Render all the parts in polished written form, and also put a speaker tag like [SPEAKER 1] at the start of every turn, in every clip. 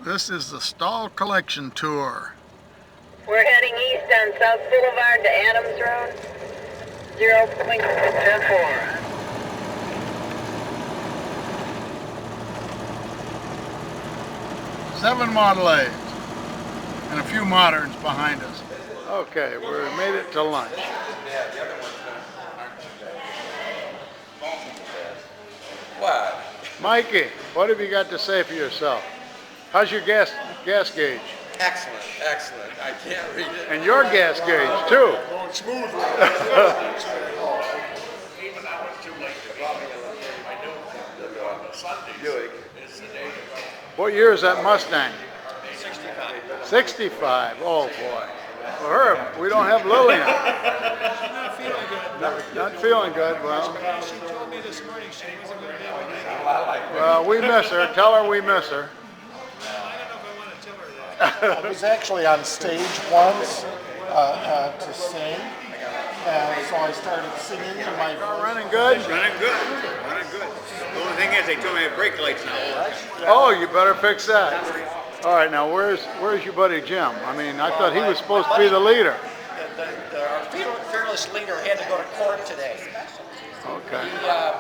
[SPEAKER 1] This is the Stahl Collection tour.
[SPEAKER 2] We're heading east on South Boulevard to Adams Road. 0.10-4.
[SPEAKER 1] 7 Model A's and a few moderns behind us. Okay, we made it to lunch.
[SPEAKER 3] What?
[SPEAKER 1] Mikey, what have you got to say for yourself? How's your gas gauge?
[SPEAKER 3] Excellent, excellent. I can't read it.
[SPEAKER 1] And your gas gauge, too.
[SPEAKER 4] Going smoothly. Even I was too late to call me. I knew Sunday is the day to go.
[SPEAKER 1] What year is that Mustang?
[SPEAKER 4] 65.
[SPEAKER 1] 65. Oh, boy. Well, Herb, we don't have Lillian.
[SPEAKER 4] Not feeling good.
[SPEAKER 1] Not feeling good. Well,
[SPEAKER 4] She told me this morning she wasn't going to be able to make it.
[SPEAKER 1] well, we miss her. Tell her we miss her.
[SPEAKER 4] Well, I don't know if I want to tell her that.
[SPEAKER 5] I was actually on stage once to sing, and so I started singing in my voice.
[SPEAKER 1] Running good?
[SPEAKER 6] Running good. Running good. The only thing is, they told me the brake lights now.
[SPEAKER 1] Oh, you better fix that. All right, now where's your buddy Jim? I mean, I thought he was supposed to be the leader.
[SPEAKER 7] Our fearless leader had to go to court today.
[SPEAKER 1] Okay.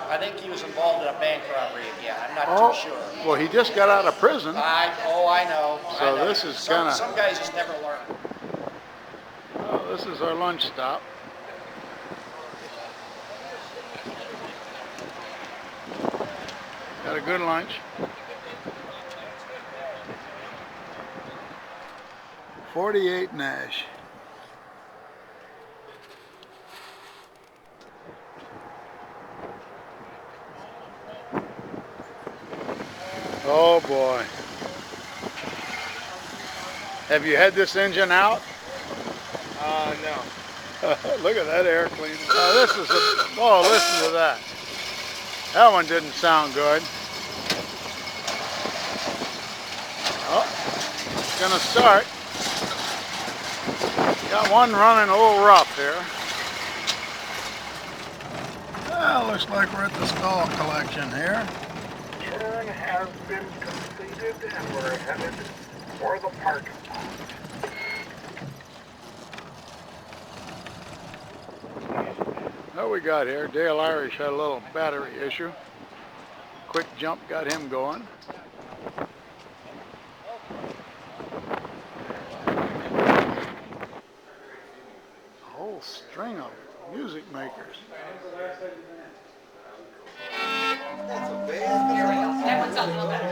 [SPEAKER 7] I think he was involved in a bank robbery again. I'm not
[SPEAKER 1] Oh,
[SPEAKER 7] too sure.
[SPEAKER 1] well, he just got out of prison.
[SPEAKER 7] I know.
[SPEAKER 1] So
[SPEAKER 7] I know.
[SPEAKER 1] this is
[SPEAKER 7] Some-
[SPEAKER 1] kinda-
[SPEAKER 7] Some guys just never learn.
[SPEAKER 1] Well, this is our lunch stop. Got a good lunch. 48 Nash. Oh boy. Have you had this engine out?
[SPEAKER 6] No.
[SPEAKER 1] Look at that air cleaner. Oh, this is oh, listen to that. That one didn't sound good. Oh, it's gonna start. Got one running a little rough here. Well, looks like we're at the Stahl Collection here.
[SPEAKER 4] Turn has been completed and we're headed for the parking lot.
[SPEAKER 1] What we got here? Dale Irish had a little battery issue. Quick jump got him going. A whole string of music makers.
[SPEAKER 8] That one sounds a little better.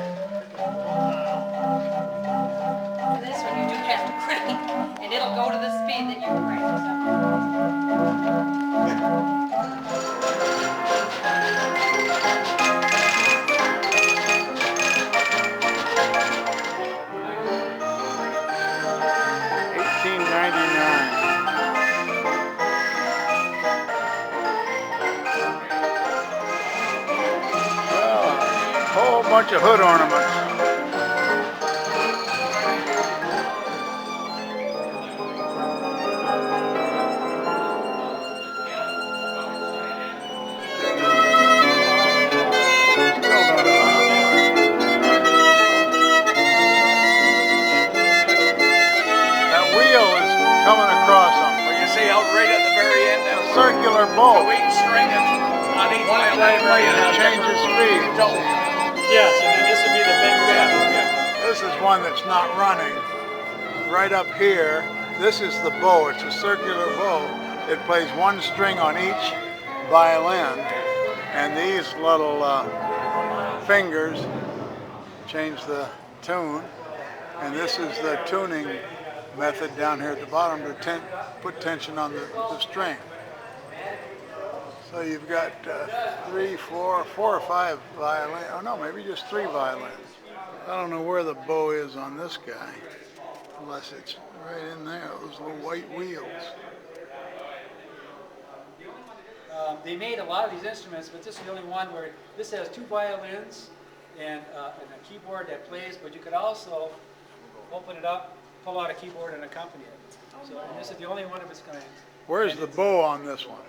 [SPEAKER 8] For this one, you do have to crank, and it'll go to the speed that you crank.
[SPEAKER 1] Whole bunch of hood ornaments. That wheel is coming across them.
[SPEAKER 3] Well, you see out right at the very end now.
[SPEAKER 1] Circular bolt.
[SPEAKER 3] We can string it on each
[SPEAKER 1] One
[SPEAKER 3] violin
[SPEAKER 1] thing
[SPEAKER 3] right
[SPEAKER 1] that
[SPEAKER 3] now.
[SPEAKER 1] changes speed.
[SPEAKER 7] Yes, and this would be the big
[SPEAKER 1] This is one that's not running. Right up here, this is the bow. It's a circular bow. It plays one string on each violin, and these little fingers change the tune. And this is the tuning method down here at the bottom to put tension on the string. So you've got 4 or 5 violins. Oh no, maybe just 3 violins. I don't know where the bow is on this guy, unless it's right in there, those little white wheels.
[SPEAKER 9] They made a lot of these instruments, but this is the only one where this has 2 violins and a keyboard that plays, but you could also open it up, pull out a keyboard and accompany it. So and this is the only one of its kind.
[SPEAKER 1] Where's the bow on this one?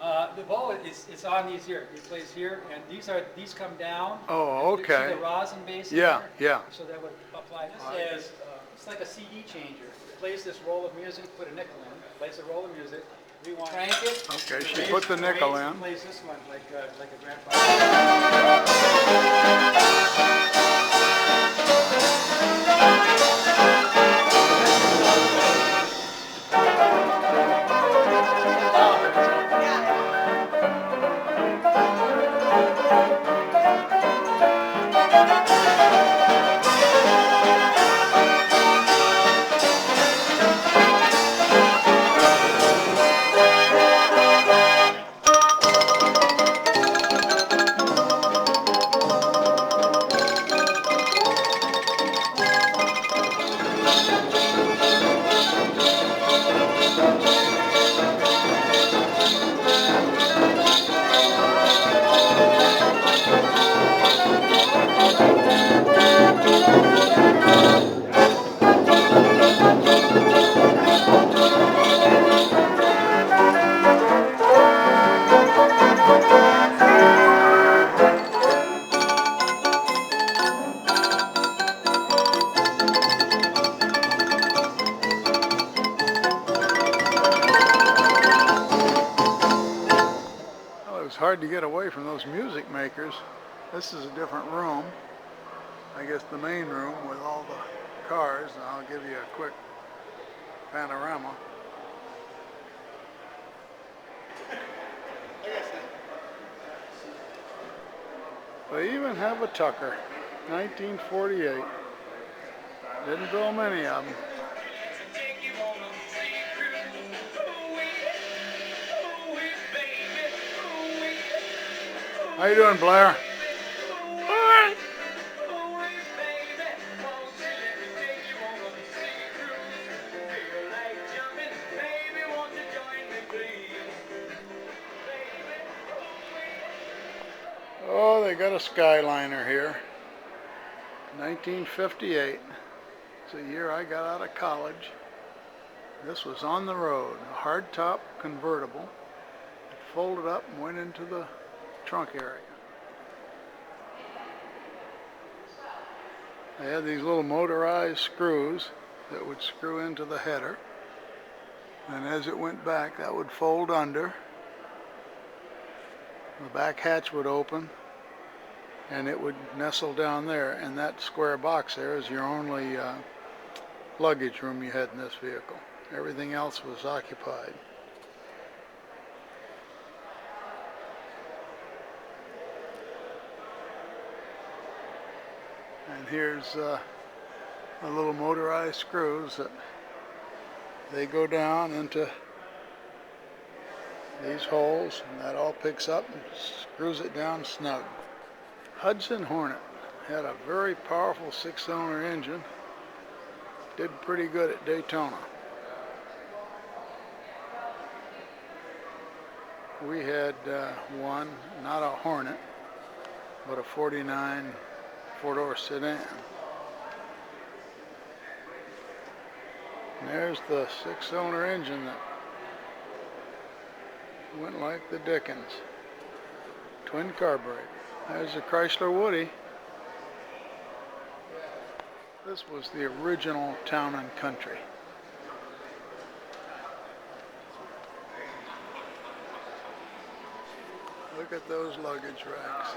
[SPEAKER 9] The bow it's on these here. It plays here, and these come down.
[SPEAKER 1] Oh,
[SPEAKER 9] You
[SPEAKER 1] okay.
[SPEAKER 9] See the rosin base in
[SPEAKER 1] Yeah,
[SPEAKER 9] there?
[SPEAKER 1] yeah.
[SPEAKER 9] So that would apply. This is it's like a CD changer. It plays this roll of music, put a nickel in, plays a roll of music. Rewind. Crank it.
[SPEAKER 1] Okay,
[SPEAKER 9] it
[SPEAKER 1] she
[SPEAKER 9] raise-
[SPEAKER 1] put the nickel
[SPEAKER 9] raise-
[SPEAKER 1] in.
[SPEAKER 9] Plays this one like a grandfather.
[SPEAKER 1] Well, it was hard to get away from those music makers. This is a different room. I guess the main room with all the cars, and I'll give you a quick panorama. They even have a Tucker, 1948. Didn't build many of them. How you doing, Blair? Oh, they got a Skyliner here. 1958. It's the year I got out of college. This was on the road, a hardtop convertible. It folded up and went into the trunk area. They had these little motorized screws that would screw into the header. And as it went back, that would fold under. The back hatch would open and it would nestle down there, and that square box there is your only luggage room you had in this vehicle. Everything else was occupied. And here's the little motorized screws that they go down into these holes, and that all picks up and screws it down snug. Hudson Hornet had a very powerful 6-cylinder engine. Did pretty good at Daytona. We had one, not a Hornet, but a 49 four-door sedan. And there's the 6-cylinder engine that went like the dickens. Twin carburetor. There's a Chrysler Woody. This was the original Town and Country. Look at those luggage racks.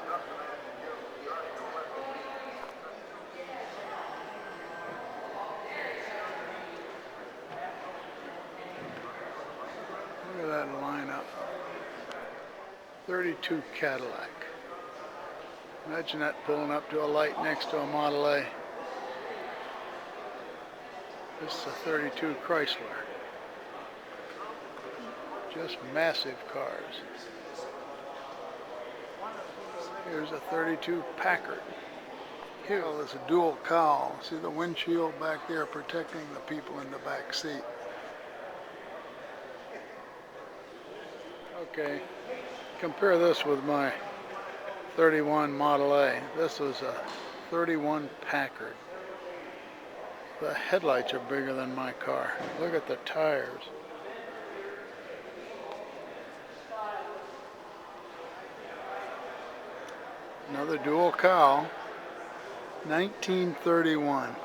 [SPEAKER 1] Look at that lineup. 32 Cadillac. Imagine that pulling up to a light next to a Model A. This is a 32 Chrysler. Just massive cars. Here's a 32 Packard. Here is a dual cowl. See the windshield back there protecting the people in the back seat. Okay, compare this with my 31 Model A. This is a 31 Packard. The headlights are bigger than my car. Look at the tires. Another dual cowl. 1931.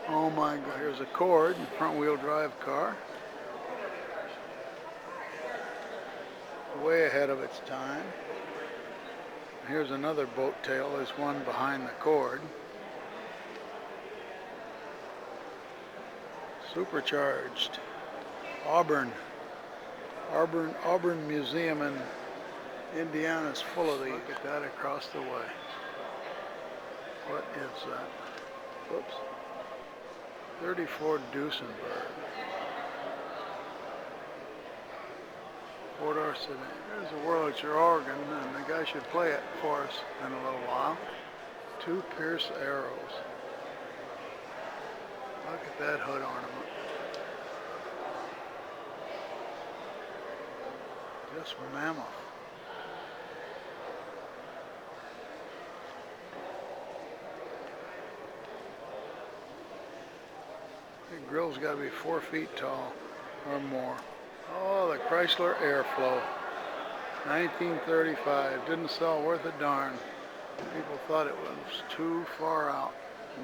[SPEAKER 1] Oh my God. Here's a Cord, front wheel drive car. Way ahead of its time. Here's another boat tail. There's one behind the Cord. Supercharged. Auburn Museum in Indiana is full of these. Look at that across the way. What is that? Whoops. 34 Duesenberg. 4-door sedan. There's a Wurlitzer organ, and the guy should play it for us in a little while. 2 Pierce arrows. Look at that hood ornament. Just mammoth. The grill's got to be 4 feet tall or more. Oh, the Chrysler Airflow. 1935. Didn't sell worth a darn. People thought it was too far out.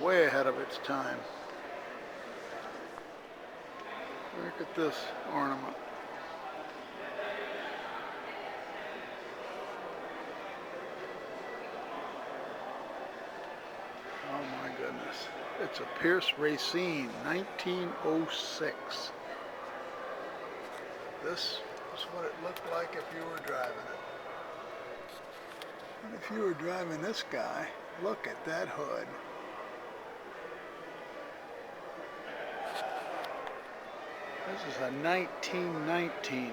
[SPEAKER 1] Way ahead of its time. Look at this ornament. Oh my goodness. It's a Pierce Racine, 1906. This is what it looked like if you were driving it. And if you were driving this guy, look at that hood. This is a 1919.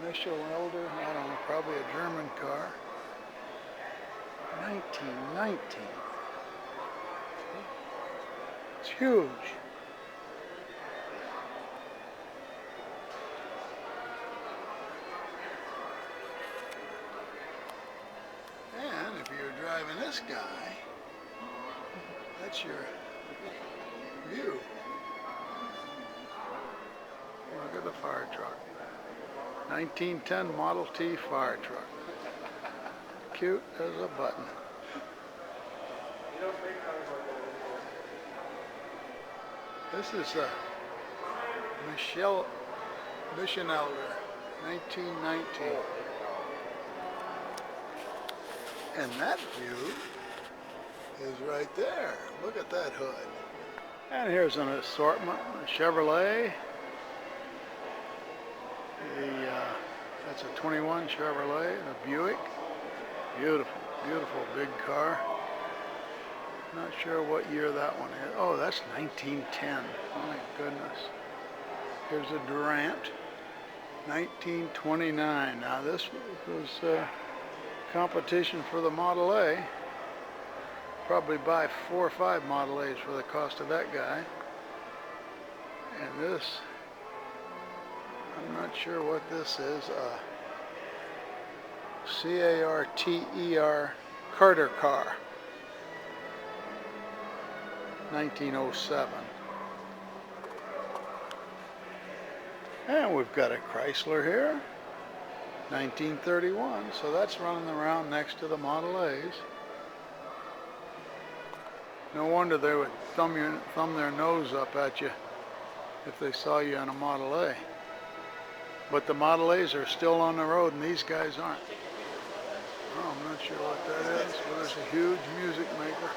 [SPEAKER 1] Initial Elder, I don't know, probably a German car. 1919. It's huge. And if you're driving this guy, that's your view. Look at the fire truck. 1910 Model T fire truck. Cute as a button. This is a Mission Elder, 1919. And that view is right there. Look at that hood. And here's an assortment, a Chevrolet. That's a 21 Chevrolet and a Buick. Beautiful, beautiful big car. Not sure what year that one is. Oh, that's 1910. My goodness. Here's a Durant, 1929. Now this was competition for the Model A. Probably buy 4 or 5 Model A's for the cost of that guy. And this, I'm not sure what this is. C-A-R-T-E-R Carter car. 1907. And we've got a Chrysler here. 1931. So that's running around next to the Model A's. No wonder they would thumb their nose up at you if they saw you in a Model A. But the Model A's are still on the road and these guys aren't. Oh, I'm not sure what that is, but it's a huge music maker.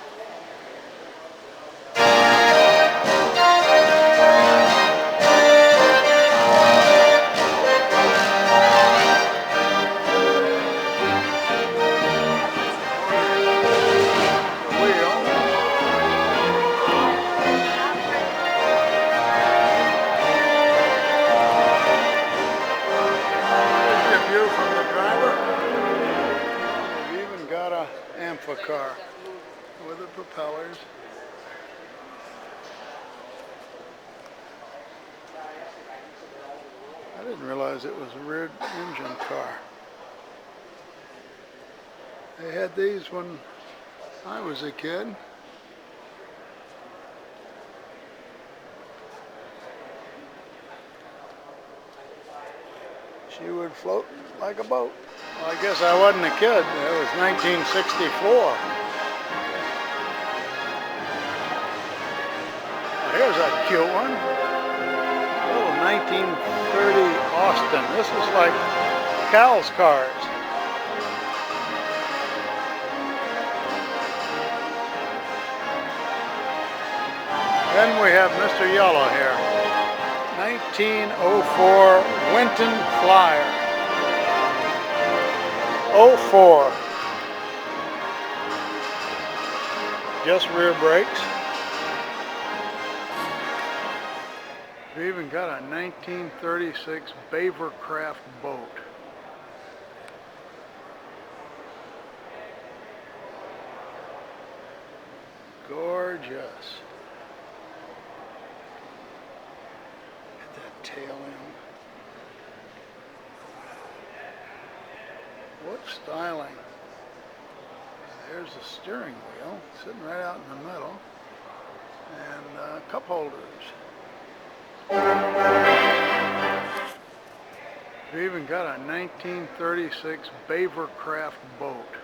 [SPEAKER 1] Car with the propellers. I didn't realize it was a rear engine car. They had these when I was a kid. She would float like a boat. Well, I guess I wasn't a kid. It was 1964. Well, here's a cute one. A little 1930 Austin. This is like Cal's cars. Then we have Mr. Yellow here. 1904 Winton Flyer. 04. Just rear brakes. We even got a 1936 Beavercraft boat. Gorgeous. Tail end. What styling. There's the steering wheel sitting right out in the middle, and cup holders. We even got a 1936 Beavercraft boat.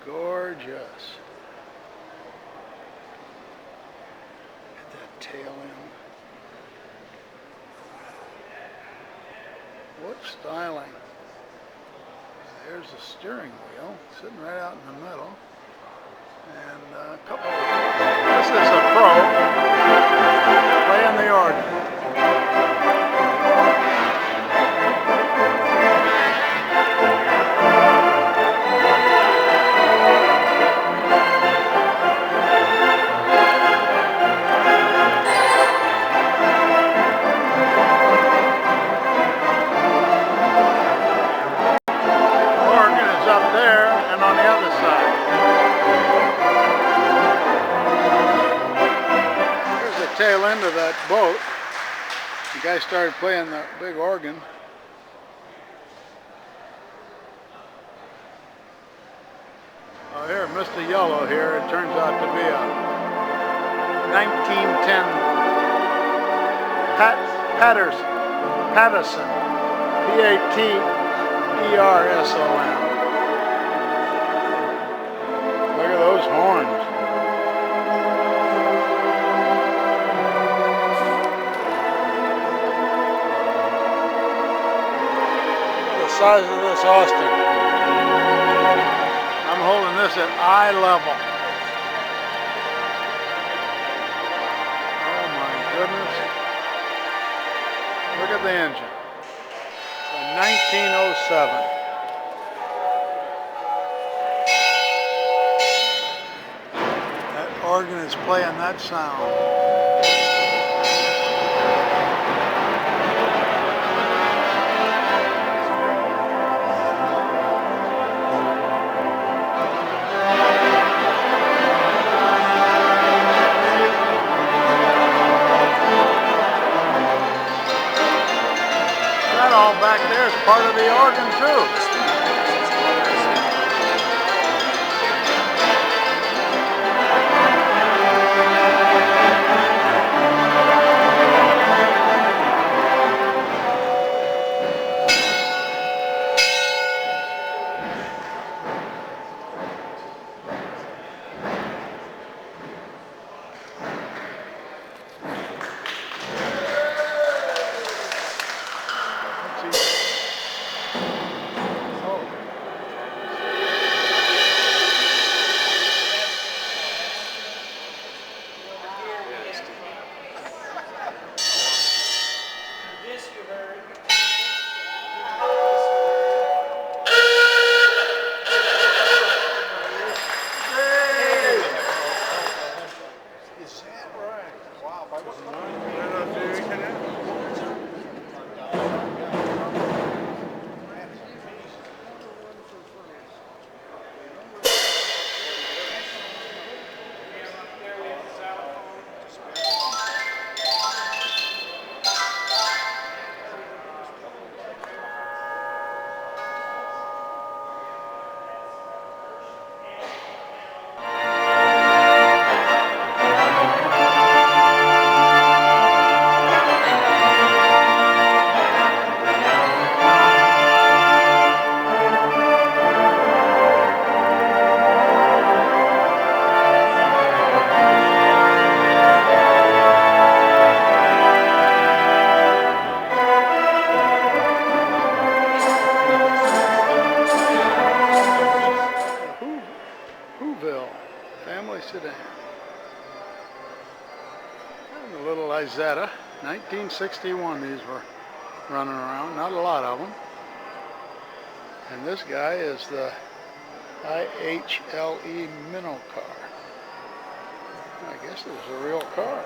[SPEAKER 1] Gorgeous. Tail end. What styling. There's the steering wheel sitting right out in the middle, and a couple of, this is a pro playing the organ. Tail end of that boat. The guy started playing the big organ. Oh, here, Mr. Yellow here. It turns out to be a 1910 Patterson. P-A-T-E-R-S-O-N. Look at those horns. Size of this Austin. I'm holding this at eye level. Oh my goodness. Look at the engine. A 1907. That organ is playing that sound. All back there is part of the organ too. family sedan. And the little Isetta, 1961 these were running around, not a lot of them. And this guy is the IHLE minnow car. I guess it's a real car.